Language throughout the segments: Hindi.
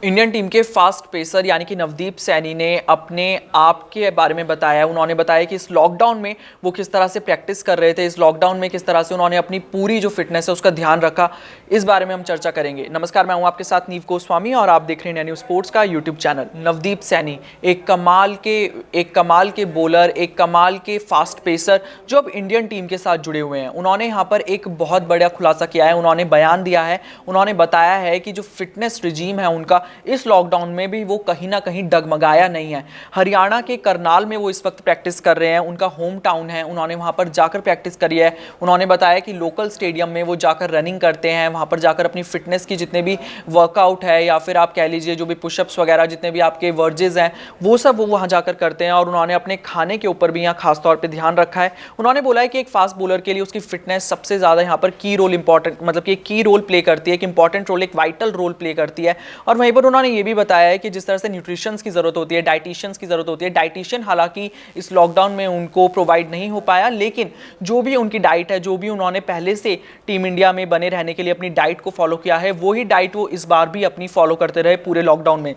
इंडियन टीम के फास्ट पेसर यानी कि नवदीप सैनी ने अपने आप के बारे में बताया। उन्होंने बताया कि इस लॉकडाउन में वो किस तरह से प्रैक्टिस कर रहे थे, इस लॉकडाउन में किस तरह से उन्होंने अपनी पूरी जो फिटनेस है उसका ध्यान रखा। इस बारे में हम चर्चा करेंगे। नमस्कार, मैं हूं आपके साथ नीव गोस्वामी और आप देख रहे हैं इंडिया न्यूज़ स्पोर्ट्स का यूट्यूब चैनल। नवदीप सैनी एक कमाल के बॉलर, एक कमाल के फास्ट पेसर जो अब इंडियन टीम के साथ जुड़े हुए हैं। उन्होंने यहाँ पर एक बहुत बड़ा खुलासा किया है। उन्होंने बयान दिया है, उन्होंने बताया है कि जो फिटनेस रिजीम है उनका इस लॉकडाउन में भी वो कहीं ना कहीं डगमगाया नहीं है। हरियाणा के करनाल में वो इस वक्त प्रैक्टिस कर रहे हैं, उनका होम टाउन है। उन्होंने वहां पर जाकर प्रैक्टिस करी है। उन्होंने बताया कि लोकल स्टेडियम में वो जाकर रनिंग करते हैं, वहां पर जाकर अपनी फिटनेस की जितने भी वर्कआउट है या फिर आप कह लीजिए जो भी पुशअप्स वगैरह जितने भी आपके वर्जेज हैं वो सब वो वहां जाकर करते हैं। और उन्होंने अपने खाने के ऊपर भी यहाँ खासतौर पर ध्यान रखा है। उन्होंने बोला है कि एक फास्ट बॉलर के लिए उसकी फिटनेस सबसे ज़्यादा यहाँ पर की रोल इंपॉर्टेंट, मतलब कि एक की रोल प्ले करती है, एक इंपॉर्टेंट रोल, एक वाइटल रोल प्ले करती है। और वहीं पर उन्होंने ये भी बताया है कि जिस तरह से न्यूट्रिशंस की ज़रूरत होती है, डाइटिशियंस की ज़रूरत होती है, डाइटिशियन हालांकि इस लॉकडाउन में उनको प्रोवाइड नहीं हो पाया, लेकिन जो भी उनकी डाइट है, जो भी उन्होंने पहले से टीम इंडिया में बने रहने के लिए अपनी डाइट को फॉलो किया है, वही डाइट वो इस बार भी अपनी फॉलो करते रहे पूरे लॉकडाउन में।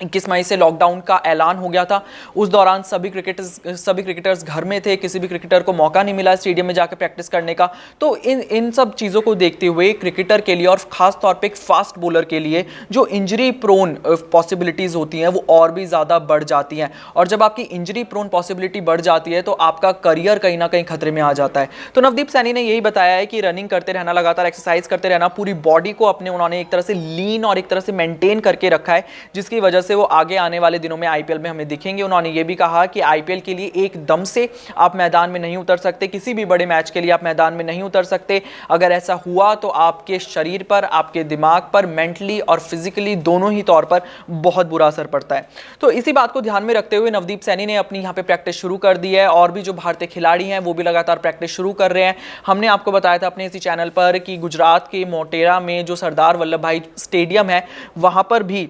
21 मई से लॉकडाउन का ऐलान हो गया था। उस दौरान सभी क्रिकेटर्स घर में थे, किसी भी क्रिकेटर को मौका नहीं मिला स्टेडियम में जाकर प्रैक्टिस करने का। तो इन सब चीज़ों को देखते हुए क्रिकेटर के लिए और ख़ास तौर पे एक फास्ट बॉलर के लिए जो इंजरी प्रोन पॉसिबिलिटीज़ होती हैं वो और भी ज़्यादा बढ़ जाती हैं। और जब आपकी इंजरी प्रोन पॉसिबिलिटी बढ़ जाती है तो आपका करियर कहीं ना कहीं खतरे में आ जाता है। तो नवदीप सैनी ने यही बताया है कि रनिंग करते रहना, लगातार एक्सरसाइज करते रहना, पूरी बॉडी को उन्होंने एक तरह से लीन और एक तरह से मेंटेन करके रखा है, जिसकी वजह से वो आगे आने वाले दिनों में आईपीएल में हमें दिखेंगे। उन्होंने ये भी कहा कि आईपीएल के लिए एकदम से आप मैदान में नहीं उतर सकते, किसी भी बड़े मैच के लिए आप मैदान में नहीं उतर सकते। अगर ऐसा हुआ तो आपके शरीर पर, आपके दिमाग पर, मेंटली और फिजिकली दोनों ही तौर पर बहुत बुरा असर पड़ता है। तो इसी बात को ध्यान में रखते हुए नवदीप सैनी ने अपनी यहाँ पे प्रैक्टिस शुरू कर दी है और भी जो भारतीय खिलाड़ी हैं वो भी लगातार प्रैक्टिस शुरू कर रहे हैं। हमने आपको बताया था अपने इसी चैनल पर कि गुजरात के मोटेरा में जो सरदार वल्लभ भाई स्टेडियम है वहां पर भी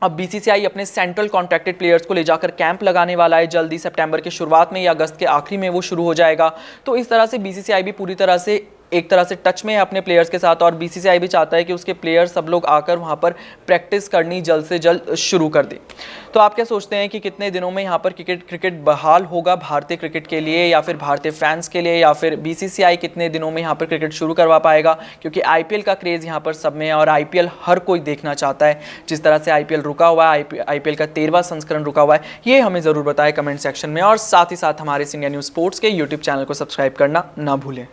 अब बीसीसीआई अपने सेंट्रल कॉन्ट्रैक्टेड प्लेयर्स को ले जाकर कैंप लगाने वाला है। जल्दी सितंबर के शुरुआत में या अगस्त के आखिरी में वो शुरू हो जाएगा। तो इस तरह से बीसीसीआई भी पूरी तरह से एक तरह से टच में है अपने प्लेयर्स के साथ और बीसीसीआई भी चाहता है कि उसके प्लेयर्स सब लोग आकर वहां पर प्रैक्टिस करनी जल्द से जल्द शुरू कर दें। तो आप क्या सोचते हैं कि कितने दिनों में यहाँ पर क्रिकेट बहाल होगा भारतीय क्रिकेट के लिए या फिर भारतीय फैंस के लिए, या फिर बीसीसीआई कितने दिनों में यहाँ पर क्रिकेट शुरू करवा पाएगा? क्योंकि आईपीएल का क्रेज़ यहाँ पर सब में है और आईपीएल हर कोई देखना चाहता है। जिस तरह से आईपीएल रुका हुआ है, आईपीएल का 13वां संस्करण रुका हुआ है, ये हमें ज़रूर बताएं कमेंट सेक्शन में। और साथ ही साथ हमारे इंडिया न्यूज़ स्पोर्ट्स के यूट्यूब चैनल को सब्सक्राइब करना ना भूलें।